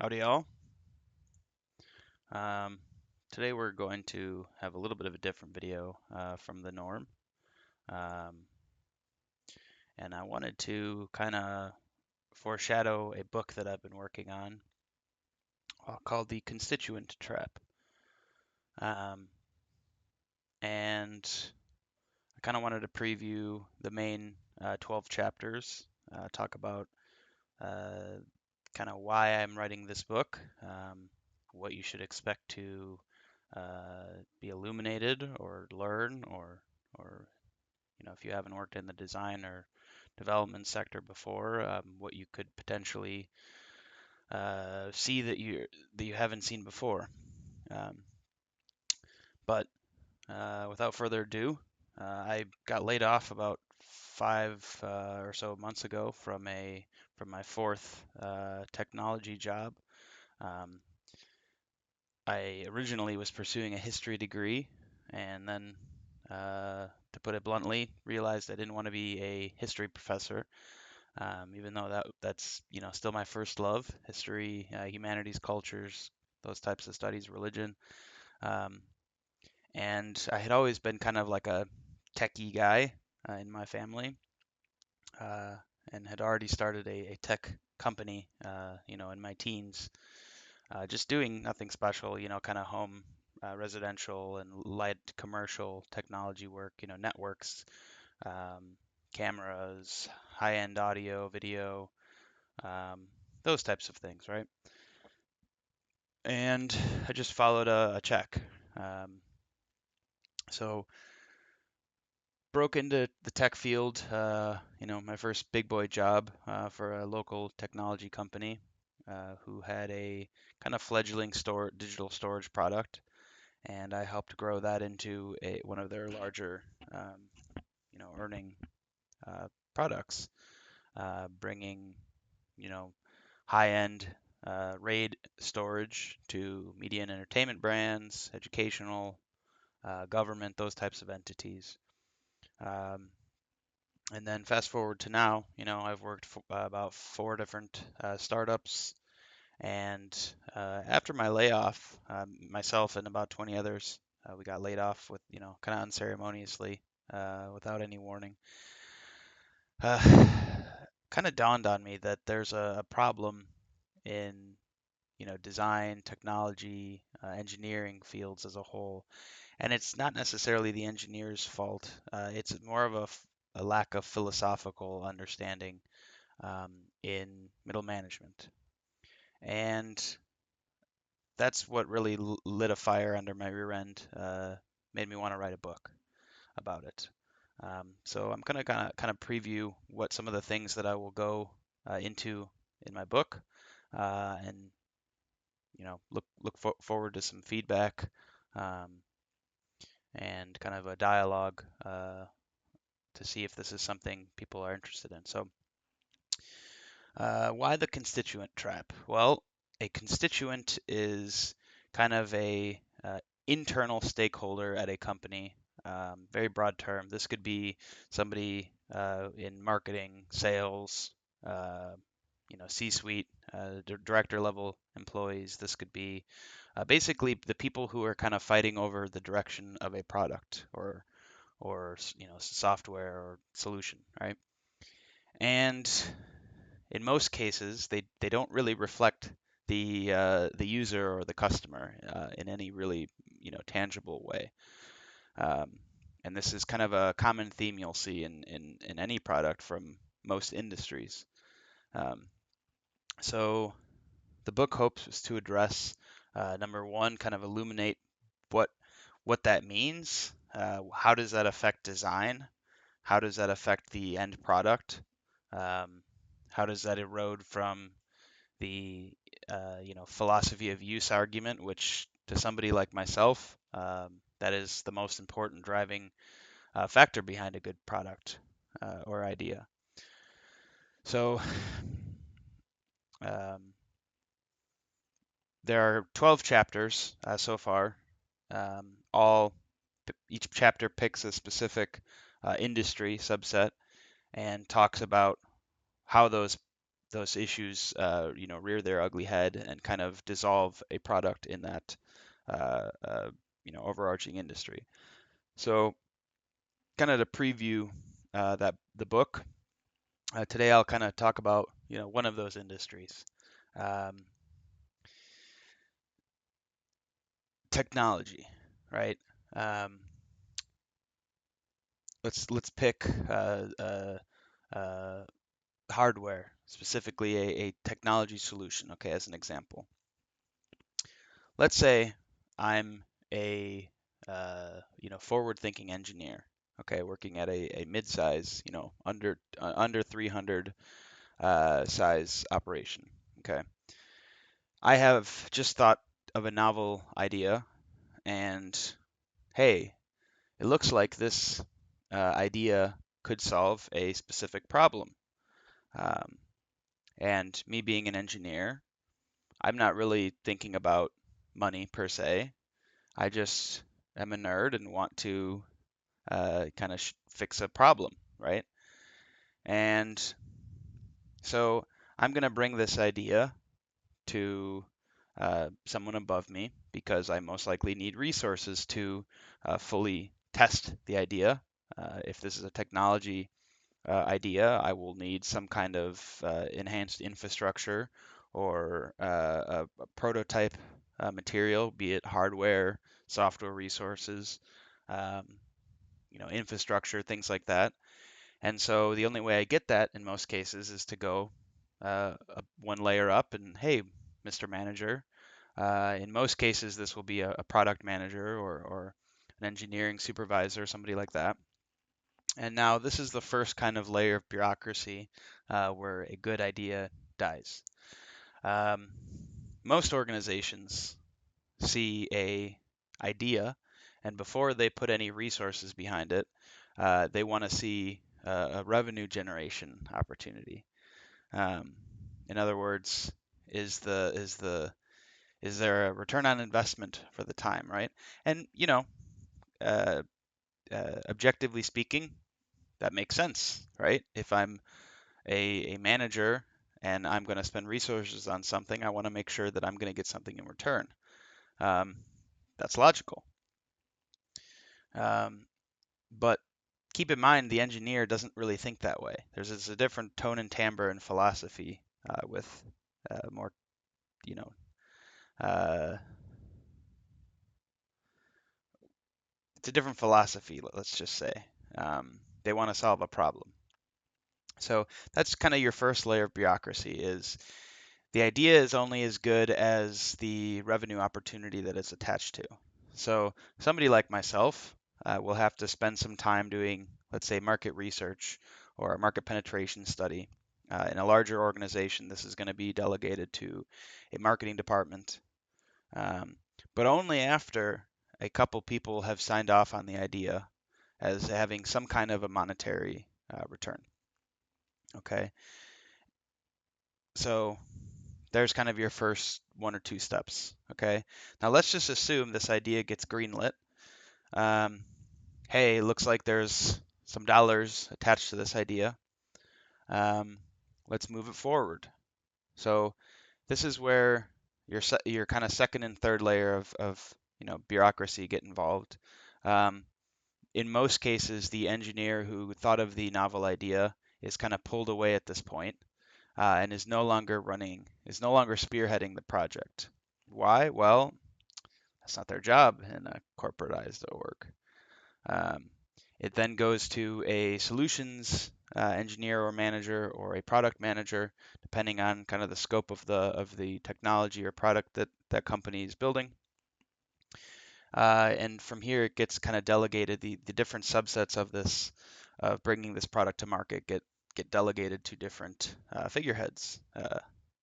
Howdy, all. Um, Today we're going to have a little bit of a different video from the norm. Um, and I wanted to kind of foreshadow a book that I've been working on called The Constituent Trap. Um, and I kind of wanted to preview the main 12 chapters, talk about uh, kind of why I'm writing this book, what you should expect to be illuminated or learn, or if you haven't worked in the design or development sector before, what you could potentially see that you haven't seen before. Um, but without further ado, I got laid off about 5 or so months ago from my fourth technology job. Um, I originally was pursuing a history degree, and then, to put it bluntly, realized I didn't want to be a history professor, even though that's still my first love: history, humanities, cultures, those types of studies, religion. Um, and I had always been kind of like a techie guy in my family, uh, and had already started a tech company, in my teens, just doing nothing special, kind of home residential and light commercial technology work, networks, um, cameras, high-end audio, video, um, those types of things, right? And I just followed a check. Um, so broke into the tech field, my first big boy job for a local technology company who had a kind of fledgling digital storage product, and I helped grow that into one of their larger, earning products, bringing, you know, high-end RAID storage to media and entertainment brands, educational, government, those types of entities. Um, and then fast forward to now, I've worked for about four different startups. And after my layoff, myself and about 20 others, we got laid off with, kind of unceremoniously, without any warning. Uh, Kind of dawned on me that there's a problem in, design, technology, engineering fields as a whole. And it's not necessarily the engineer's fault. It's more of a lack of philosophical understanding in middle management. And that's what really lit a fire under my rear end, made me want to write a book about it. So I'm gonna kind of preview what some of the things that I will go into in my book, and forward to some feedback, um, and kind of a dialogue to see if this is something people are interested in. So, why the constituent trap? Well, a constituent is kind of a internal stakeholder at a company. Very broad term. This could be somebody in marketing, sales, uh, C-suite, director level employees. This could be basically the people who are kind of fighting over the direction of a product or software or solution, right? And in most cases, they don't really reflect the user or the customer in any really tangible way. Um, and this is kind of a common theme you'll see in any product from most industries. Um, so the book hopes to address number one, kind of illuminate what what that means. How does that affect design? How does that affect the end product? Um, how does that erode from the philosophy of use argument, which to somebody like myself, that is the most important driving factor behind a good product or idea. So um, there are 12 chapters so far. All Each chapter picks a specific industry subset and talks about how those those issues, rear their ugly head and kind of dissolve a product in that, uh, uh, overarching industry. So, kind of to preview that the book, today I'll kind of talk about, one of those industries, um, technology, right? Um, let's pick uh, hardware, specifically a technology solution, okay, as an example. Let's say I'm a forward-thinking engineer, okay, working at a mid-size, under 300 size operation, okay. I have just thought of a novel idea, and hey, it looks like this idea could solve a specific problem. Um, and me being an engineer, I'm not really thinking about money per se. I just am a nerd and want to kind of fix a problem, right? And so I'm going to bring this idea to someone above me because I most likely need resources to fully test the idea. If this is a technology idea, I will need some kind of enhanced infrastructure or a prototype material, be it hardware, software resources, um, infrastructure, things like that. And so the only way I get that in most cases is to go one layer up and, hey, Mr. Manager. In most cases, this will be a product manager or an engineering supervisor, somebody like that. And now this is the first kind of layer of bureaucracy where a good idea dies. Um, Most organizations see a idea, and before they put any resources behind it, they want to see a revenue generation opportunity. Um, in other words, is there a return on investment for the time, right? And uh, objectively speaking, that makes sense, right? If I'm a manager and I'm going to spend resources on something, I want to make sure that I'm going to get something in return. Um, that's logical. Um, but keep in mind, the engineer doesn't really think that way. There's a different tone and timbre and philosophy with more, you know, uh, it's a different philosophy, let's just say. They want to solve a problem. So that's kind of your first layer of bureaucracy is the idea is only as good as the revenue opportunity that it's attached to. So somebody like myself will have to spend some time doing, let's say, market research or a market penetration study. In a larger organization, this is going to be delegated to a marketing department, um, but only after a couple people have signed off on the idea as having some kind of a monetary return. Okay, so there's kind of your first one or two steps. Okay, now let's just assume this idea gets greenlit. Um, hey, looks like there's some dollars attached to this idea. Um, let's move it forward. So this is where your kind of second and third layer of bureaucracy get involved. Um, in most cases, the engineer who thought of the novel idea is kind of pulled away at this point, and is no longer spearheading the project. Why? Well, that's not their job in a corporatized org. Um, it then goes to a solutions engineer or manager or a product manager, depending on kind of the scope of the technology or product that that company is building. And from here, it gets kind of delegated. The different subsets of this, of bringing this product to market, get delegated to different figureheads,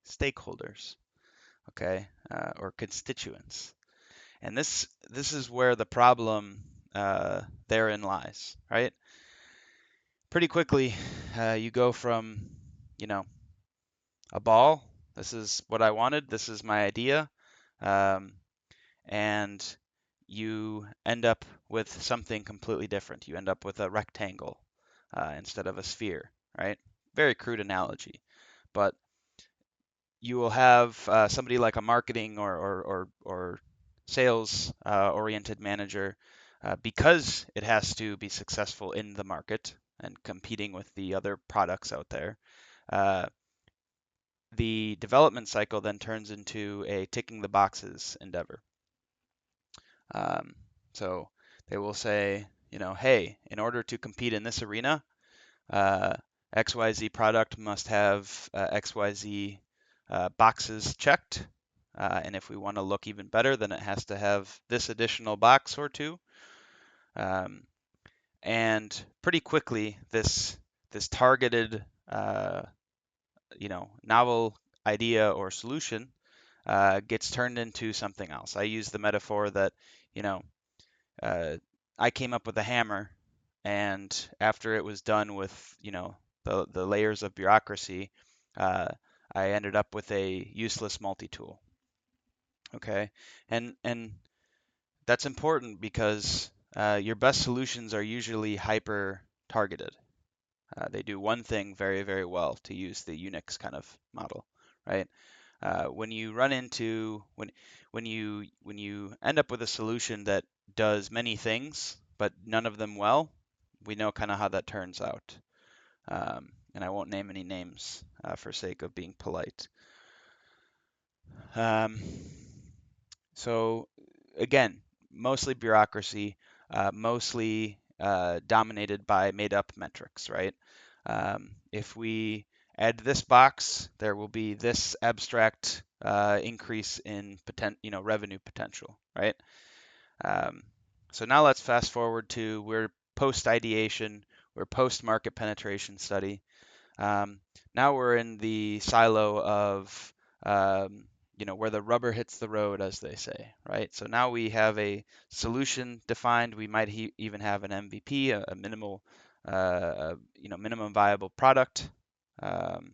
stakeholders, okay, or constituents. And this is where the problem therein lies, right? Pretty quickly, you go from, you know, a ball. This is what I wanted. This is my idea. Um, and you end up with something completely different. You end up with a rectangle instead of a sphere, right? Very crude analogy, but you will have somebody like a marketing or sales oriented manager, because it has to be successful in the market and competing with the other products out there. Uh, the development cycle then turns into a ticking the boxes endeavor. Um, so they will say, hey, in order to compete in this arena, uh, XYZ product must have XYZ boxes checked. And if we want to look even better, then it has to have this additional box or two. Um, and pretty quickly, this targeted, novel idea or solution gets turned into something else. I use the metaphor that, you know, uh, I came up with a hammer, and after it was done with, the layers of bureaucracy, uh, I ended up with a useless multi-tool. Okay, and that's important because your best solutions are usually hyper targeted. They do one thing very, very well, to use the Unix kind of model, right? When you run into when you end up with a solution that does many things but none of them well, we know kind of how that turns out. And I won't name any names for sake of being polite. Um, so again, mostly bureaucracy, mostly dominated by made-up metrics, right? If we add this box, there will be this abstract increase in revenue potential, right? Um, so now let's fast forward to we're post ideation, we're post market penetration study. Now we're in the silo of where the rubber hits the road, as they say, right? So now we have a solution defined. We might even have an MVP, a minimal, minimum viable product, um,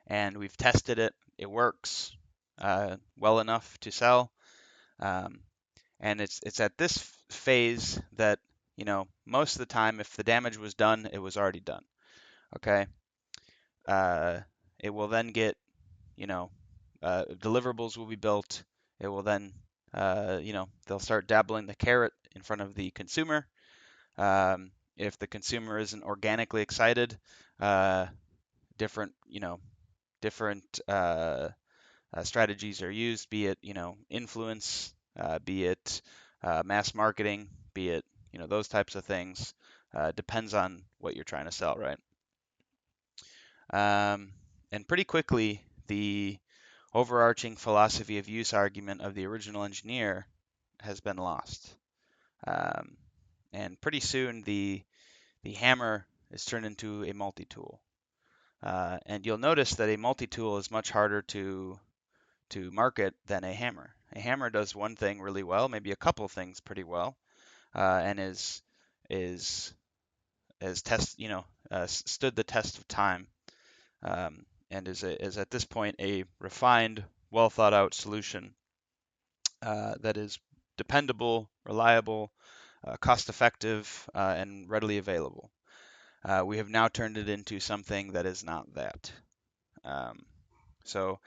and we've tested it. It works well enough to sell, um, and it's at this phase that most of the time, if the damage was done, it was already done. Okay. It will then get, deliverables will be built. It will then, they'll start dabbling the carrot in front of the consumer. If the consumer isn't organically excited, uh, different, different strategies are used, be it, influence, be it mass marketing, be it, those types of things. Depends on what you're trying to sell, right? And pretty quickly, the overarching philosophy of use argument of the original engineer has been lost. Um, and pretty soon, the hammer is turned into a multi-tool. And you'll notice that a multi-tool is much harder to market than a hammer. A hammer does one thing really well, maybe a couple things pretty well, and is stood the test of time, and is at this point a refined, well thought out solution that is dependable, reliable, cost effective, and readily available. We have now turned it into something that is not that. Um, so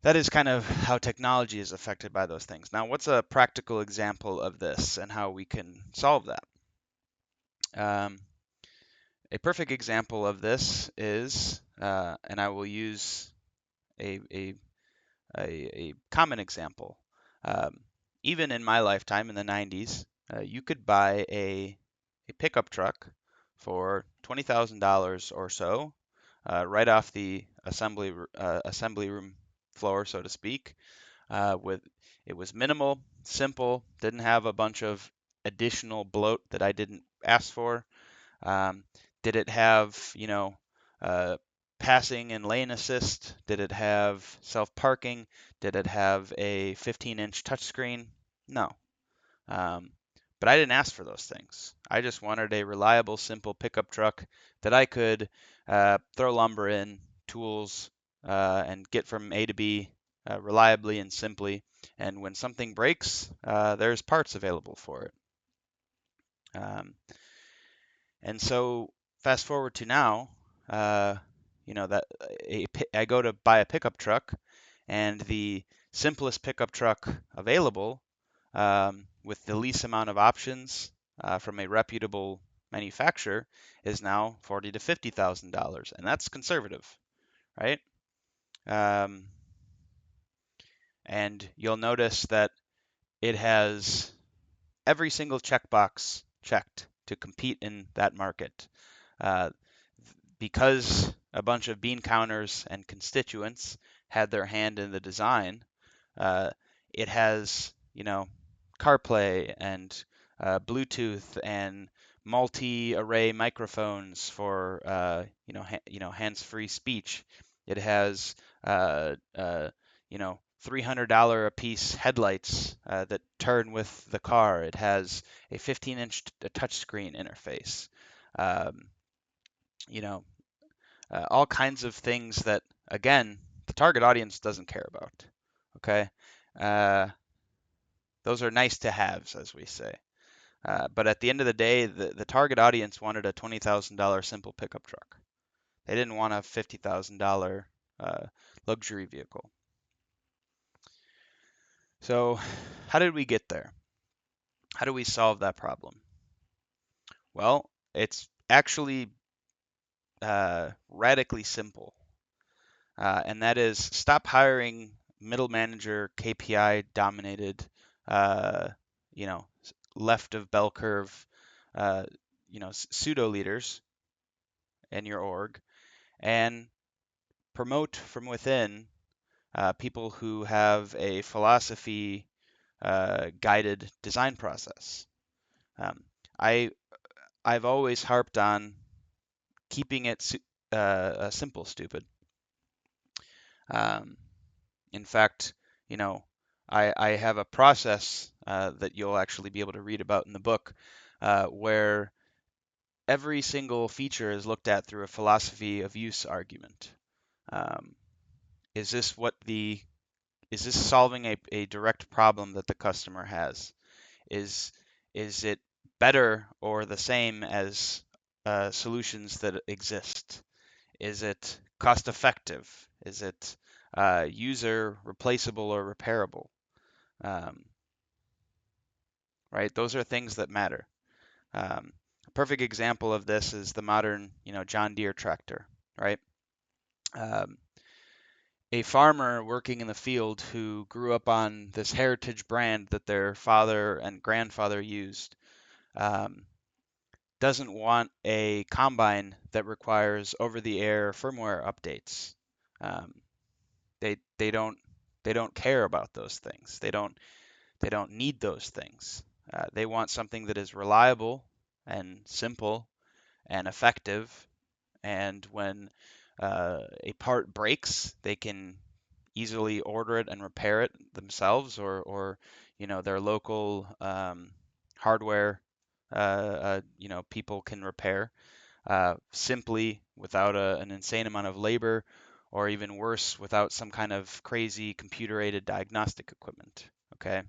that is kind of how technology is affected by those things. Now, what's a practical example of this and how we can solve that? Um, a perfect example of this is, and I will use a, a, a common example. Um, Even in my lifetime in the 90s, you could buy a pickup truck for $20,000 or so, right off the assembly room floor, so to speak. With It was minimal, simple, didn't have a bunch of additional bloat that I didn't ask for. Um, did it have, uh, passing and lane assist? Did it have self-parking? Did it have a 15-inch touchscreen? No. Um, but I didn't ask for those things. I just wanted a reliable, simple pickup truck that I could throw lumber in, tools, and get from A to B reliably and simply. And when something breaks, there's parts available for it. Um, and so fast forward to now, uh, that I go to buy a pickup truck, and the simplest pickup truck available, with the least amount of options from a reputable manufacturer, is now $40,000 to $50,000, and that's conservative, right? Um, and you'll notice that it has every single checkbox checked to compete in that market. Uh, because a bunch of bean counters and constituents had their hand in the design, uh, it has, CarPlay and Bluetooth and multi-array microphones for, hands-free speech. It has, $300 a piece headlights that turn with the car. It has a 15-inch touchscreen interface. Um, you know, all kinds of things that, again, the target audience doesn't care about. Okay. Uh, those are nice to haves, as we say. But at the end of the day, the target audience wanted a $20,000 simple pickup truck. They didn't want a $50,000 luxury vehicle. So, how did we get there? How do we solve that problem? Well, it's actually radically simple. And that is stop hiring middle manager KPI dominated, uh, left of bell curve, pseudo leaders in your org, and promote from within people who have a philosophy guided design process. Um, I I've always harped on keeping it simple, stupid. Um, In fact, you know, I have a process that you'll actually be able to read about in the book, where every single feature is looked at through a philosophy of use argument. Um, is this is this solving a direct problem that the customer has? Is is it better or the same as solutions that exist? Is it cost effective? Is it user replaceable or repairable? Um, right? Those are things that matter. A perfect example of this is the modern, John Deere tractor, right? Um, a farmer working in the field who grew up on this heritage brand that their father and grandfather used, um, doesn't want a combine that requires over-the-air firmware updates. Um, they don't care about those things. They don't need those things. They want something that is reliable and simple and effective. And when a part breaks, they can easily order it and repair it themselves, or their local hardware people can repair simply without an insane amount of labor, or even worse, without some kind of crazy computer-aided diagnostic equipment. Okay.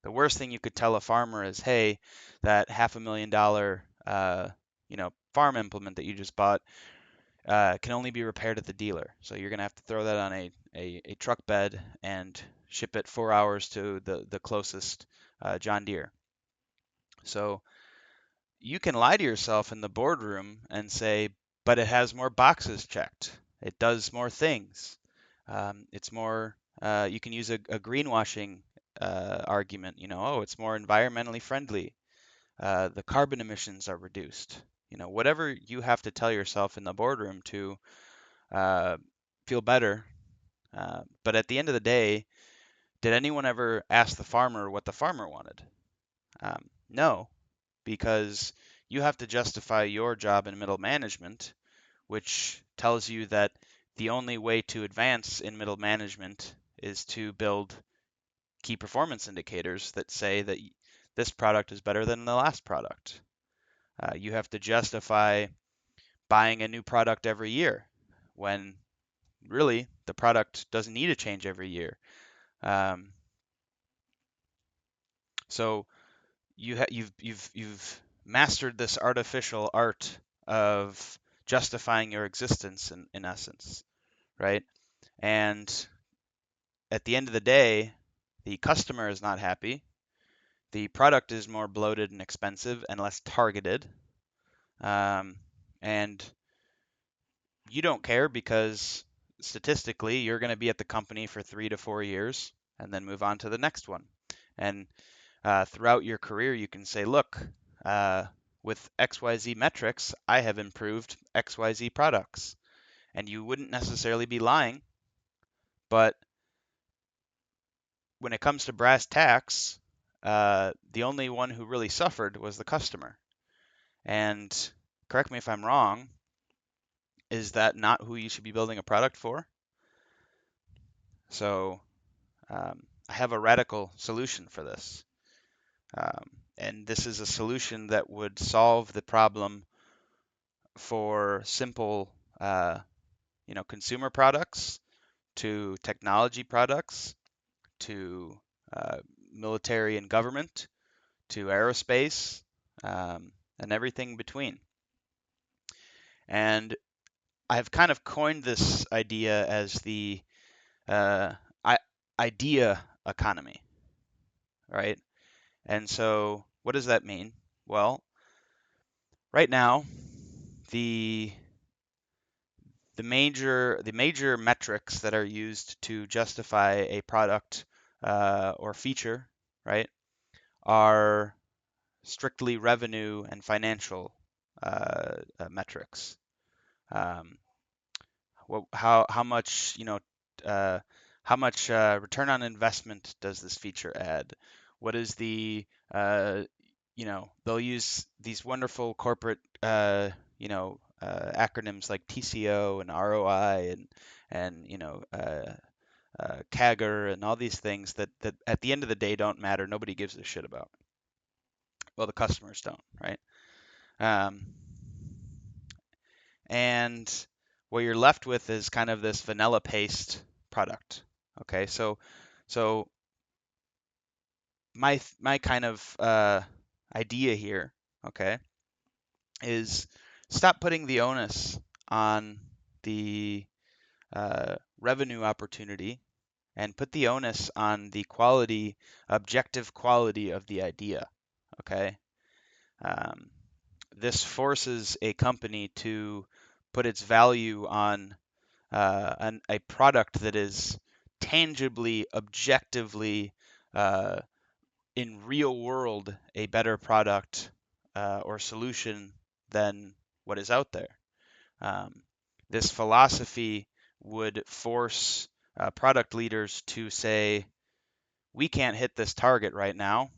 The worst thing you could tell a farmer is, hey, that $500,000 farm implement that you just bought can only be repaired at the dealer. So you're gonna have to throw that on a truck bed and ship it 4 hours to the closest John Deere. So you can lie to yourself in the boardroom and say, but it has more boxes checked. It does more things. It's more, you can use a greenwashing argument, oh, it's more environmentally friendly. The carbon emissions are reduced. Whatever you have to tell yourself in the boardroom to uh, feel better. But at the end of the day, did anyone ever ask the farmer what the farmer wanted? No, because you have to justify your job in middle management, which tells you that the only way to advance in middle management is to build key performance indicators that say that this product is better than the last product. You have to justify buying a new product every year when really the product doesn't need to change every year. Um, so you've mastered this artificial art of justifying your existence in essence, right? And at the end of the day, the customer is not happy. The product is more bloated and expensive and less targeted. Um, and you don't care because statistically, you're going to be at the company for 3 to 4 years and then move on to the next one. And throughout your career, you can say, look, uh, with XYZ metrics, I have improved XYZ products. And you wouldn't necessarily be lying, but when it comes to brass tacks, the only one who really suffered was the customer. And correct me if I'm wrong, is that not who you should be building a product for? So I have a radical solution for this. Um, and this is a solution that would solve the problem for simple, consumer products to technology products to uh, military and government to aerospace and everything between. And I've kind of coined this idea as the uh, idea economy, right? And so, what does that mean? Well, right now, the the major metrics that are used to justify a product or feature, right, are strictly revenue and financial metrics. Um, how much uh, how much return on investment does this feature add? What is the they'll use these wonderful corporate acronyms like TCO and ROI and CAGR and all these things that at the end of the day don't matter. Nobody gives a shit about. Well, the customers don't, right? Um, and what you're left with is kind of this vanilla paste product. Okay, so my kind of idea here, okay, is stop putting the onus on the revenue opportunity and put the onus on the quality, objective quality of the idea. Okay, um, this forces a company to put its value on a product that is tangibly, objectively, uh, in real world, a better product or solution than what is out there. Um, this philosophy would force product leaders to say, we can't hit this target right now.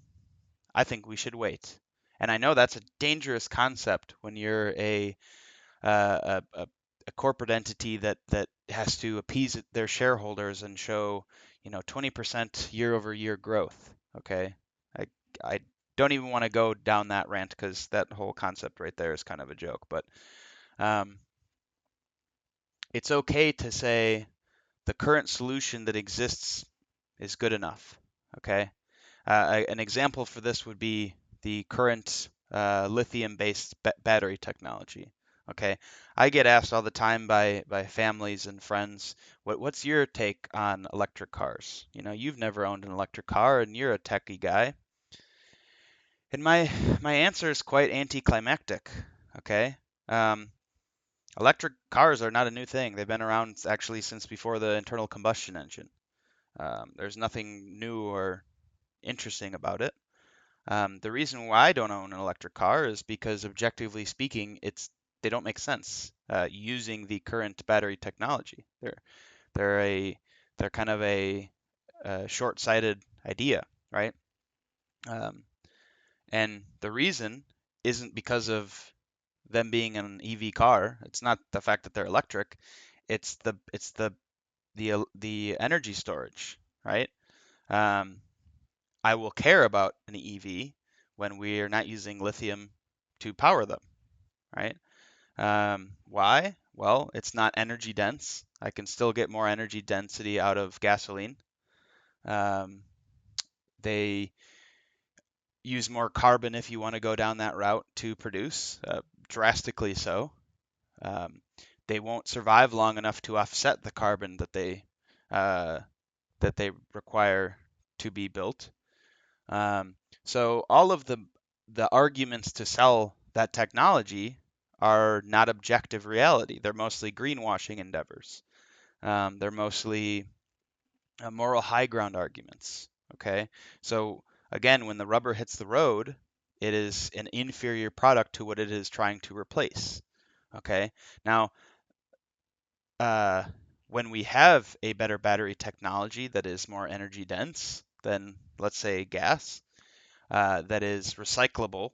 I think we should wait. And I know that's a dangerous concept when you're a corporate entity that has to appease their shareholders and show 20% year over year growth. Okay, I I don't even want to go down that rant because that whole concept right there is kind of a joke. But um, it's okay to say the current solution that exists is good enough. Okay, an example for this would be the current lithium-based battery technology. Okay, I get asked all the time by families and friends, what's your take on electric cars? You've never owned an electric car and you're a techie guy. And my answer is quite anticlimactic. Okay, um, electric cars are not a new thing. They've been around actually since before the internal combustion engine. There's nothing new or interesting about it. The reason why I don't own an electric car is because, objectively speaking, they don't make sense using the current battery technology. They're a they're kind of a short-sighted idea, right? Um, and the reason isn't because of them being an EV car. It's not the fact that they're electric. It's the energy storage, right? Um, I will care about an EV when we're not using lithium to power them, right? Why? Well, it's not energy dense. I can still get more energy density out of gasoline. Um, they use more carbon if you want to go down that route to produce, drastically so. Um, they won't survive long enough to offset the carbon uh, that they require to be built. So all of the arguments to sell that technology are not objective reality. They're mostly greenwashing endeavors. They're mostly moral high ground arguments. Okay, so again, when the rubber hits the road, it is an inferior product to what it is trying to replace. Okay, now uh, when we have a better battery technology that is more energy dense than, let's say, gas, that is recyclable,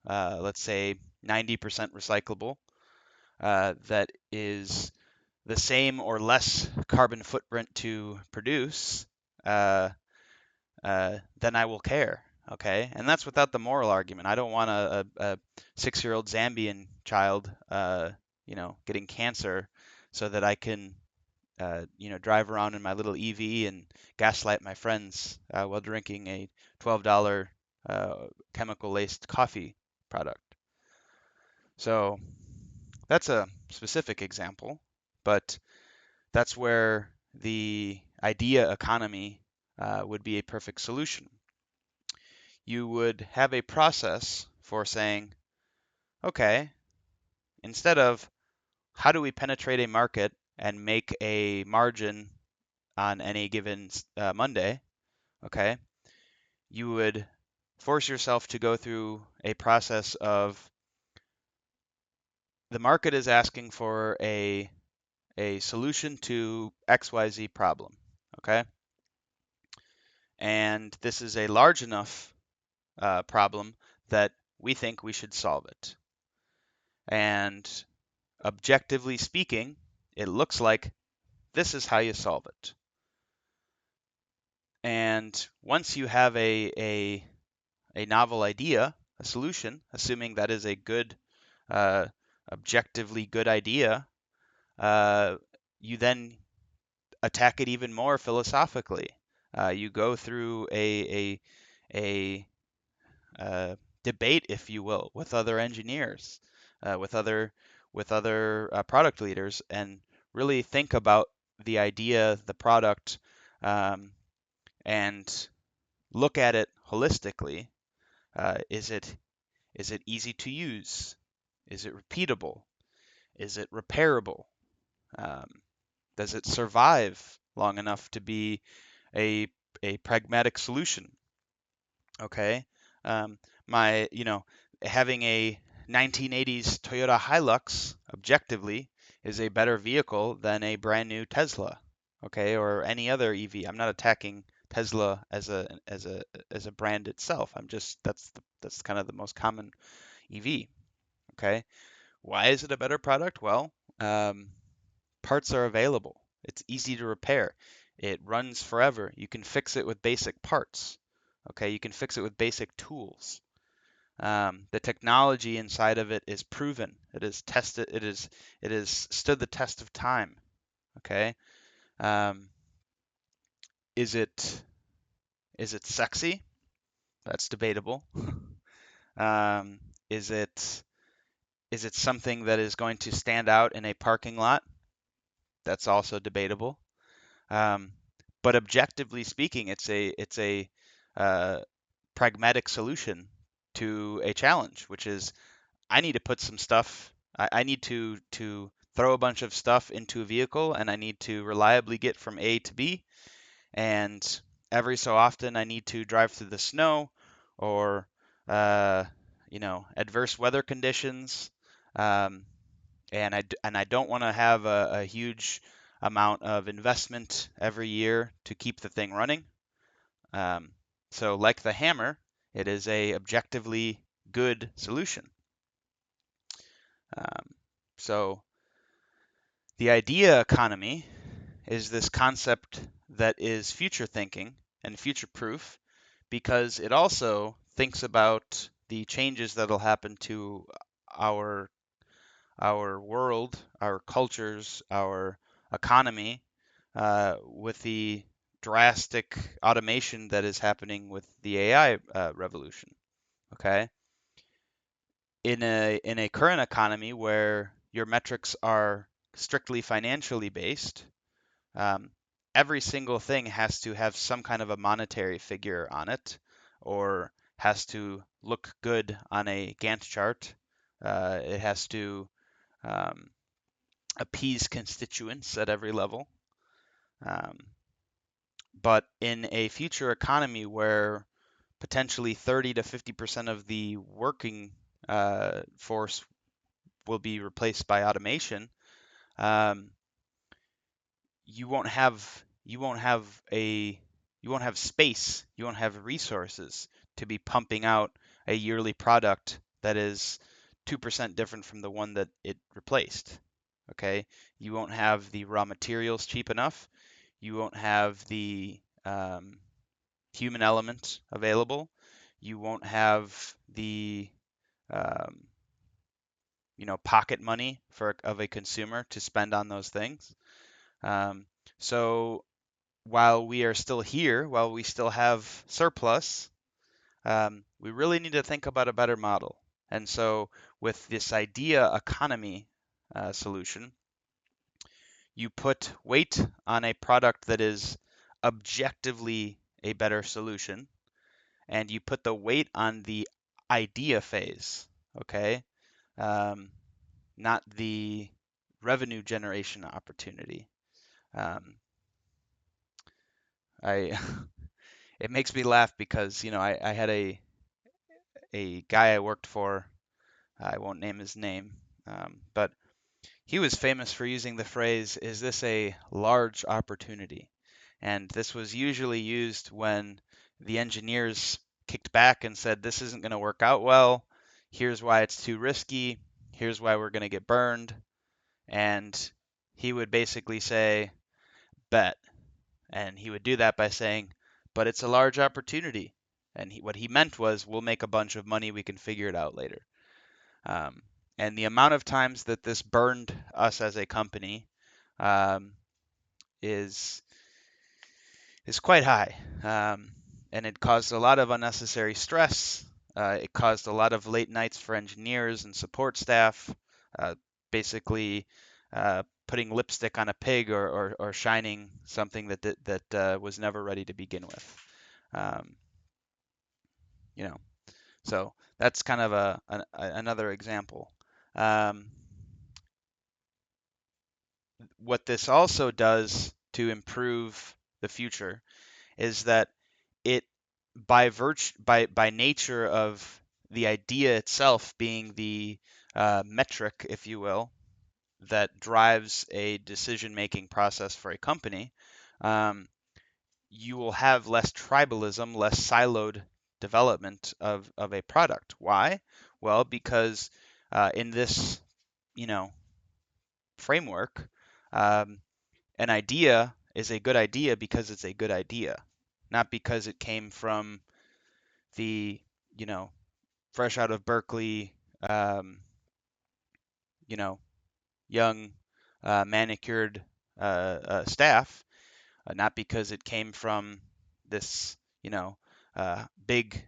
let's say 90% recyclable, that is the same or less carbon footprint to produce, uh, then I will care. Okay, and that's without the moral argument. I don't want a 6-year-old Zambian child, getting cancer so that I can, drive around in my little EV and gaslight my friends while drinking a $12 chemical-laced coffee product. So that's a specific example, but that's where the idea economy would be a perfect solution. You would have a process for saying, okay, instead of how do we penetrate a market and make a margin on any given Monday, okay, you would force yourself to go through a process of the market is asking for a solution to XYZ problem, okay? And this is a large enough problem that we think we should solve it. And objectively speaking, it looks like this is how you solve it. And once you have a novel idea, a solution, assuming that is a good, uh, objectively good idea, you then attack it even more philosophically. You go through a debate, if you will, with other engineers, with other product leaders, and really think about the idea, the product, um, and look at it holistically. Is it easy to use? Is it repeatable? Is it repairable? Um, does it survive long enough to be a pragmatic solution? Okay. Um, having a 1980s Toyota Hilux objectively is a better vehicle than a brand new Tesla, okay, or any other EV. I'm not attacking Tesla as a brand itself. I'm just that's kind of the most common EV, okay? Why is it a better product? Well, parts are available. It's easy to repair. It runs forever. You can fix it with basic parts. Okay, you can fix it with basic tools. The technology inside of it is proven. It is tested. It is stood the test of time. Okay. Um, is it is it sexy? That's debatable. Um, is it is it something that is going to stand out in a parking lot? That's also debatable. Um, but objectively speaking, it's a uh, pragmatic solution to a challenge, which is I need to put some stuff. I need to throw a bunch of stuff into a vehicle, and I need to reliably get from A to B. And every so often, I need to drive through the snow or adverse weather conditions. Um, and I don't want to have a huge amount of investment every year to keep the thing running. Um, so like the hammer, it is a objectively good solution. Um, so the idea economy is this concept that is future thinking and future proof because it also thinks about the changes that'll happen to our our world, our cultures, our economy, with the drastic automation that is happening with the AI revolution. Okay, in a current economy where your metrics are strictly financially based, um, every single thing has to have some kind of a monetary figure on it, or has to look good on a Gantt chart. It has to um, appease constituents at every level. Um, but in a future economy where potentially 30 to 50% of the working force will be replaced by automation, um, you won't have a you won't have space, you won't have resources to be pumping out a yearly product that is 2% different from the one that it replaced. Okay, you won't have the raw materials cheap enough. You won't have the human element available. You won't have the um, pocket money for of a consumer to spend on those things. Um, so while we are still here, while we still have surplus, we really need to think about a better model. And so with this idea economy solution, you put weight on a product that is objectively a better solution, and you put the weight on the idea phase, okay? Um, Not the revenue generation opportunity. Um, I it makes me laugh because I had a guy I worked for. I won't name his name, but he was famous for using the phrase, "Is this a large opportunity?" And this was usually used when the engineers kicked back and said, "This isn't going to work out well. Here's why it's too risky. Here's why we're going to get burned." And he would basically say, "Bet." And he would do that by saying, "But it's a large opportunity." And what he meant was, "We'll make a bunch of money. We can figure it out later." Um, and the amount of times that this burned us as a company um, is is quite high, and it caused a lot of unnecessary stress. It caused a lot of late nights for engineers and support staff, basically putting lipstick on a pig or shining something that was never ready to begin with. Um, you know, so that's kind of another example. Um, what this also does to improve the future is that it by nature of the idea itself being the metric, if you will, that drives a decision-making process for a company, um, you will have less tribalism, less siloed development of a product. Why? Well, because in this, you know, framework, um, an idea is a good idea because it's a good idea, not because it came from the, you know, fresh out of Berkeley, um, you know, young manicured staff, not because it came from this, big,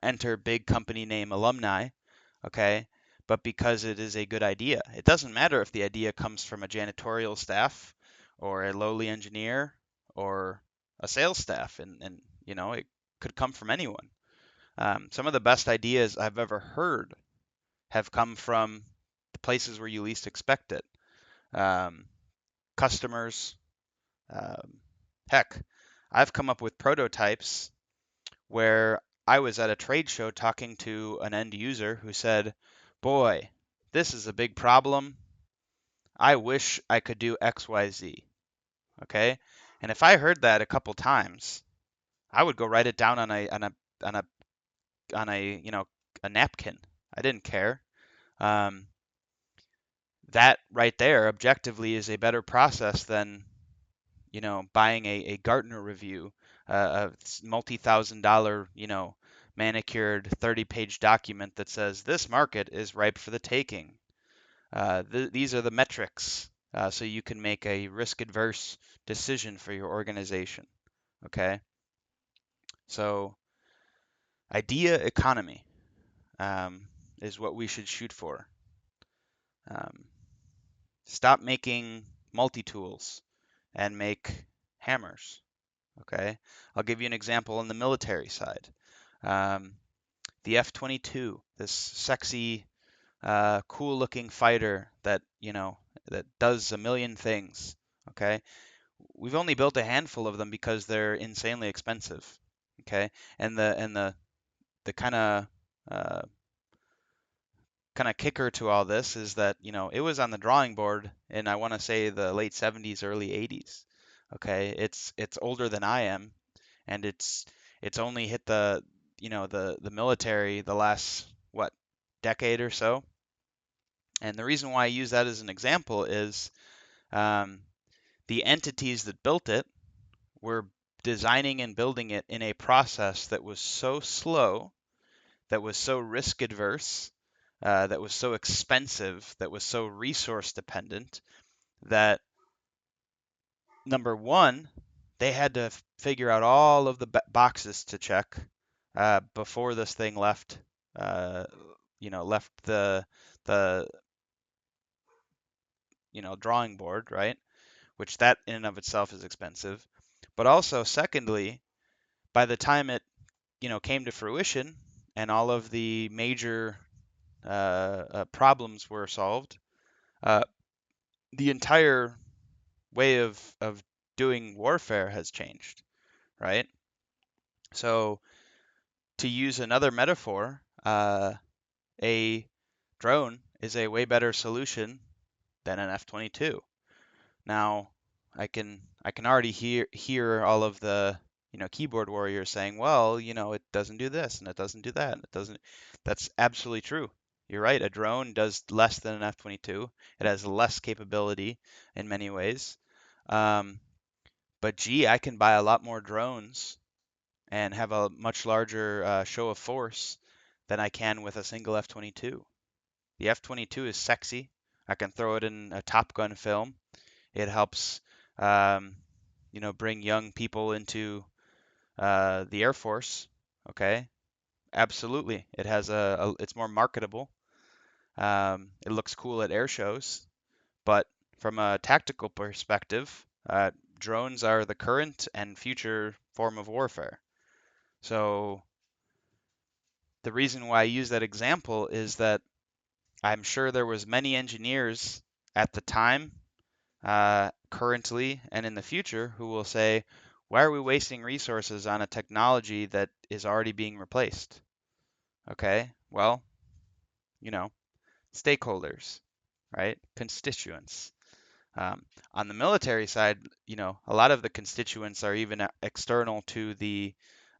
enter big company name alumni, okay, but because it is a good idea. It doesn't matter if the idea comes from a janitorial staff or a lowly engineer or a sales staff, and it could come from anyone. Some of the best ideas I've ever heard have come from the places where you least expect it. Um, Customers, um, heck, I've come up with prototypes where I was at a trade show talking to an end user who said, "Boy, this is a big problem. I wish I could do XYZ." Okay? And if I heard that a couple times, I would go write it down on a on a, a napkin. I didn't care. Um, that right there objectively is a better process than buying a Gartner review, a multi-thousand-dollar manicured 30-page document that says this market is ripe for the taking. These are the metrics, so you can make a risk-adverse decision for your organization. Okay, so idea economy is what we should shoot for. Um, stop making multi-tools and make hammers. Okay, I'll give you an example on the military side. Um, the F-22, this sexy, cool-looking fighter that that does a million things. Okay, we've only built a handful of them because they're insanely expensive. Okay, and the uh, kind of kicker to all this is that it was on the drawing board in, I want to say, the late 70s, early 80s. Okay, it's older than I am, and it's only hit the military the last, what, decade or so. And the reason why I use that as an example is, um, the entities that built it were designing and building it in a process that was so slow, that was so risk adverse, that was so expensive, that was so resource dependent, that number one, they had to figure out all of the boxes to check before this thing left, uh, left the drawing board, right? Which that in and of itself is expensive. But also, secondly, by the time it came to fruition and all of the major problems were solved, uh, the entire way of doing warfare has changed, right? So to use another metaphor, a drone is a way better solution than an F-22. Now, I can already hear all of the keyboard warriors saying, well, it doesn't do this and it doesn't do that and it doesn't. That's absolutely true. You're right. A drone does less than an F-22. It has less capability in many ways. Um, but gee, I can buy a lot more drones and have a much larger show of force than I can with a single F-22. The F-22 is sexy. I can throw it in a Top Gun film. It helps, um, bring young people into the Air Force. Okay, absolutely. It has it's more marketable. It looks cool at air shows, but from a tactical perspective, drones are the current and future form of warfare. So the reason why I use that example is that I'm sure there was many engineers at the time, currently and in the future, who will say, why are we wasting resources on a technology that is already being replaced? Okay, well, you know, stakeholders, right? Constituents. Um, on the military side, a lot of the constituents are even external to the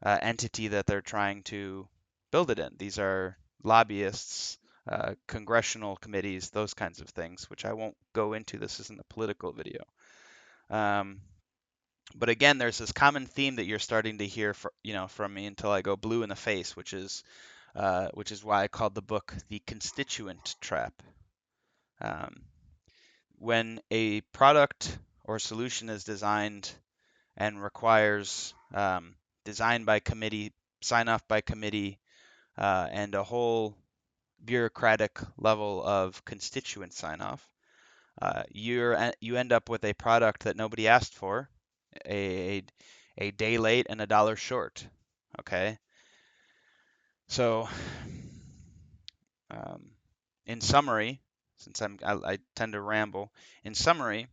entity that they're trying to build it in. These are lobbyists, congressional committees, those kinds of things, which I won't go into. This isn't a political video. Um, but again, there's this common theme that you're starting to hear, from me until I go blue in the face, which is why I called the book The Constituent Trap. Um, when a product or solution is designed and requires design by committee, sign off by committee, and a whole bureaucratic level of constituent sign off, you end up with a product that nobody asked for, a a day late and a dollar short. Okay, so um, in summary, since I tend to ramble, in summary,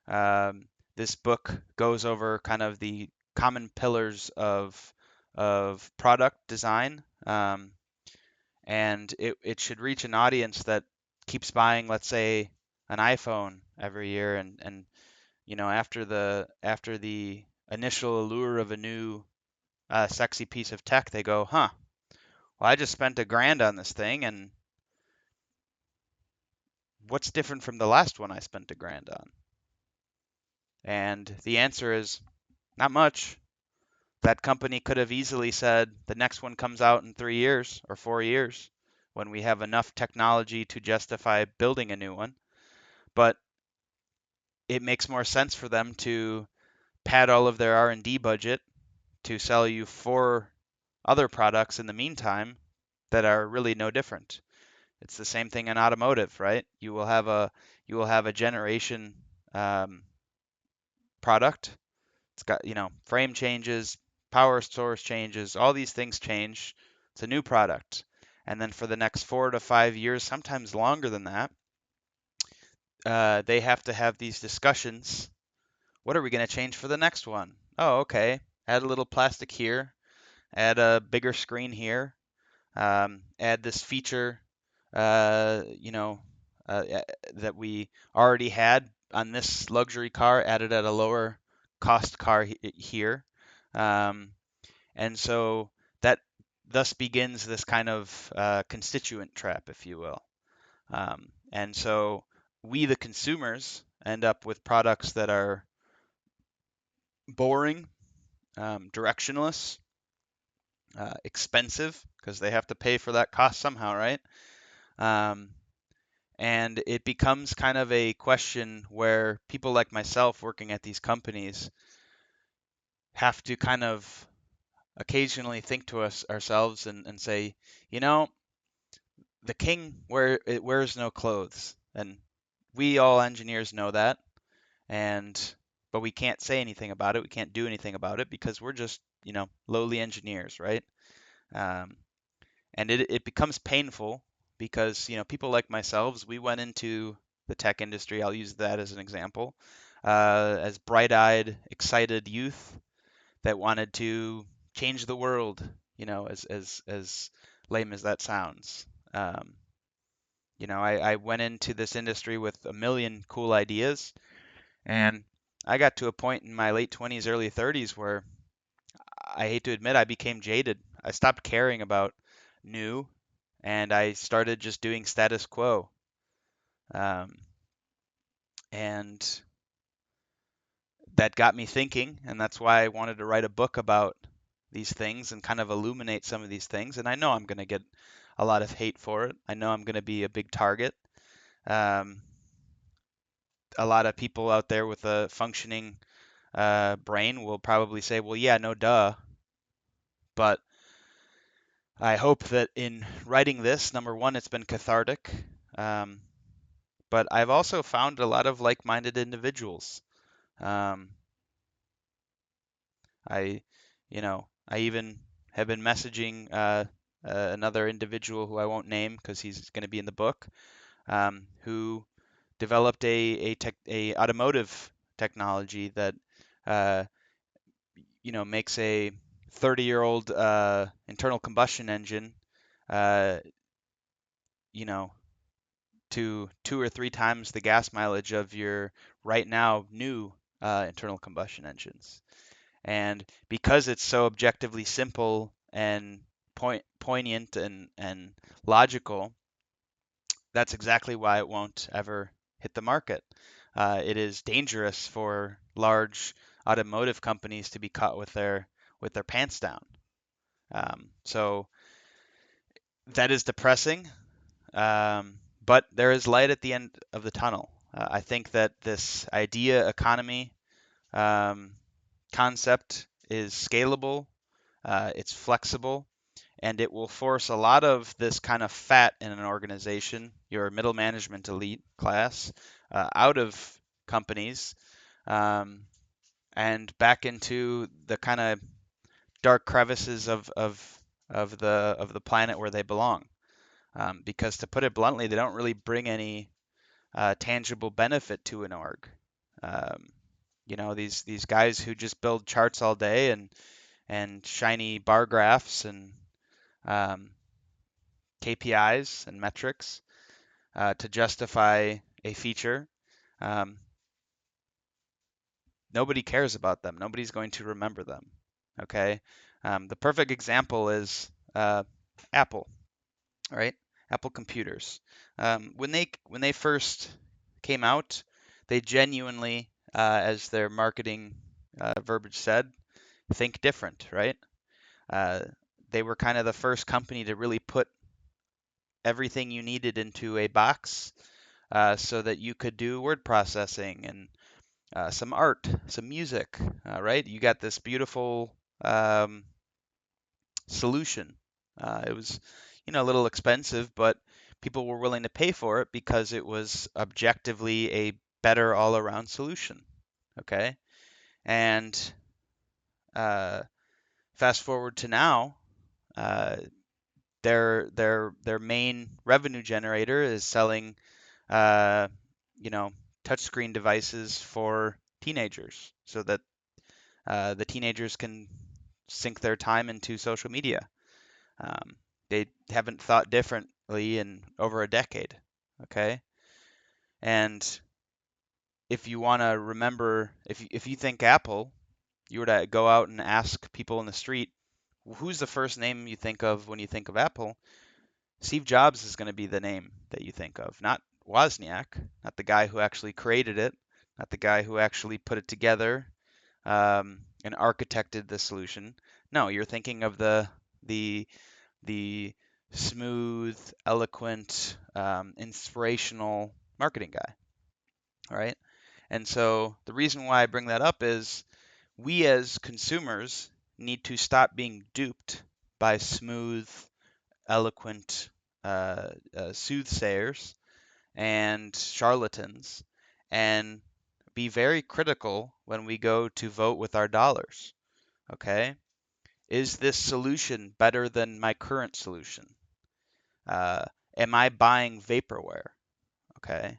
um, this book goes over kind of the common pillars of product design, and it should reach an audience that keeps buying, let's say, an iPhone every year, and after the initial allure of a new sexy piece of tech, they go, huh, well, I just spent $1,000 on this thing, and what's different from the last one I spent $1,000 on? And the answer is not much. That company could have easily said the next one comes out in 3 years or 4 years when we have enough technology to justify building a new one. But it makes more sense for them to pad all of their R&D budget to sell you 4 other products in the meantime that are really no different. It's the same thing in automotive, right? You will have a generation um, product. It's got, frame changes, power source changes, all these things change. It's a new product. And then for the next 4 to 5 years, sometimes longer than that, they have to have these discussions. What are we going to change for the next one? Oh, okay. Add a little plastic here, add a bigger screen here, add this feature, you know, that we already had on this luxury car, added at a lower cost car here. Um, and so that thus begins this kind of constituent trap, if you will. And so we, the consumers, end up with products that are boring, directionless, expensive because they have to pay for that cost somehow, right? Um, and it becomes kind of a question where people like myself working at these companies have to kind of occasionally think to us ourselves and say, you know, the king wears no clothes, and we all engineers know that, and but we can't say anything about it. We can't do anything about it because we're just, lowly engineers, right? Um, and it becomes painful because people like myself, we went into the tech industry. I'll use that as an example, as bright-eyed, excited youth that wanted to change the world. As lame as that sounds. Um, I went into this industry with a million cool ideas, and I got to a point in my late 20s, early 30s where I hate to admit I became jaded. I stopped caring about new, and I started just doing status quo. Um, and that got me thinking, and that's why I wanted to write a book about these things and kind of illuminate some of these things. And I know I'm going to get a lot of hate for it. I know I'm going to be a big target. Um, a lot of people out there with a functioning brain will probably say, well, yeah, no duh. But I hope that in writing this, number one, it's been cathartic. Um, but I've also found a lot of like-minded individuals. Um, I, I even have been messaging another individual who I won't name because he's going to be in the book, who developed a automotive technology that uh, makes a 30-year-old internal combustion engine, uh, you know, to 2 or 3 times the gas mileage of your right now new internal combustion engines. And because it's so objectively simple and poignant and logical, that's exactly why it won't ever hit the market. It is dangerous for large automotive companies to be caught with their pants down. So that is depressing, but there is light at the end of the tunnel. I think that this idea economy um, concept is scalable, it's flexible, and it will force a lot of this kind of fat in an organization, your middle management elite class, out of companies um, and back into the kind of dark crevices of the planet where they belong. Because to put it bluntly, they don't really bring any tangible benefit to an org. Um, these guys who just build charts all day and shiny bar graphs and um, KPIs and metrics to justify a feature. Um, Nobody cares about them. Nobody's going to remember them. Okay. The perfect example is Apple, right? Apple computers. When they first came out, they genuinely, as their marketing verbiage said, think different, right? Uh, they were kind of the first company to really put everything you needed into a box so that you could do word processing and some art, some music, right? You got this beautiful solution. It was, a little expensive, but people were willing to pay for it because it was objectively a better all-around solution. Okay, and uh, fast forward to now, uh, their main revenue generator is selling, uh, you know, touchscreen devices for teenagers, so that the teenagers can sink their time into social media. Um, they haven't thought differently in over a decade. Okay, and if you want to remember, if you think Apple, you were to go out and ask people in the street, who's the first name you think of when you think of Apple? Steve Jobs is going to be the name that you think of, not Wozniak, not the guy who actually created it, not the guy who actually put it together, and architected the solution. No, you're thinking of the the smooth, eloquent, inspirational marketing guy. All right. And so the reason why I bring that up is we as consumers need to stop being duped by smooth, eloquent soothsayers and charlatans, and be very critical when we go to vote with our dollars. Okay? Is this solution better than my current solution? Uh, am I buying vaporware? Okay?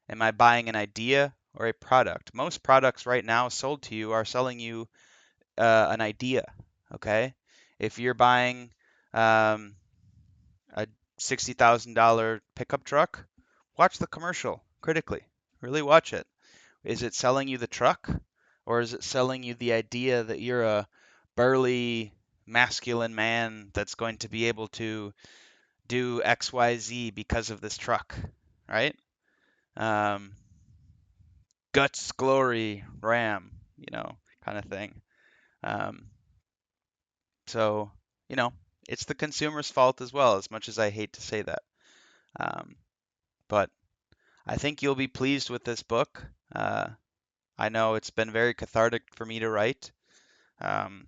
Am I buying an idea or a product? Most products right now sold to you are selling you an idea. Okay? If you're buying um, a $60,000 pickup truck, watch the commercial critically. Really watch it. Is it selling you the truck, or is it selling you the idea that you're a burly, masculine man that's going to be able to do XYZ because of this truck, right? Um, guts, glory, ram, kind of thing. Um, so, you know, it's the consumer's fault as well, as much as I hate to say that. Um, but I think you'll be pleased with this book. I know it's been very cathartic for me to write, um,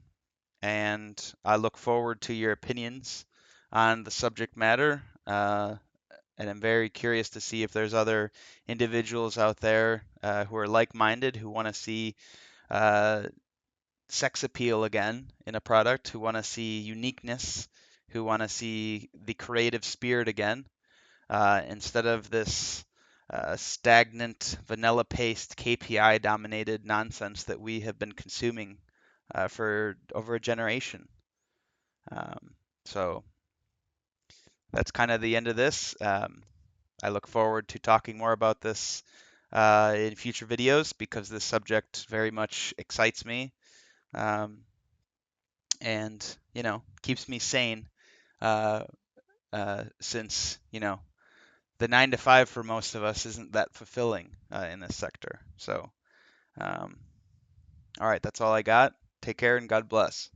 and I look forward to your opinions on the subject matter. And I'm very curious to see if there's other individuals out there who are like-minded, who want to see uh, sex appeal again in a product, who want to see uniqueness, who want to see the creative spirit again, instead of this stagnant, vanilla paste, KPI dominated nonsense that we have been consuming for over a generation. Um, so that's kind of the end of this. I look forward to talking more about this in future videos because this subject very much excites me, um, and keeps me sane, uh, since the 9 to 5 for most of us isn't that fulfilling in this sector. So, um, all right, that's all I got. Take care and God bless.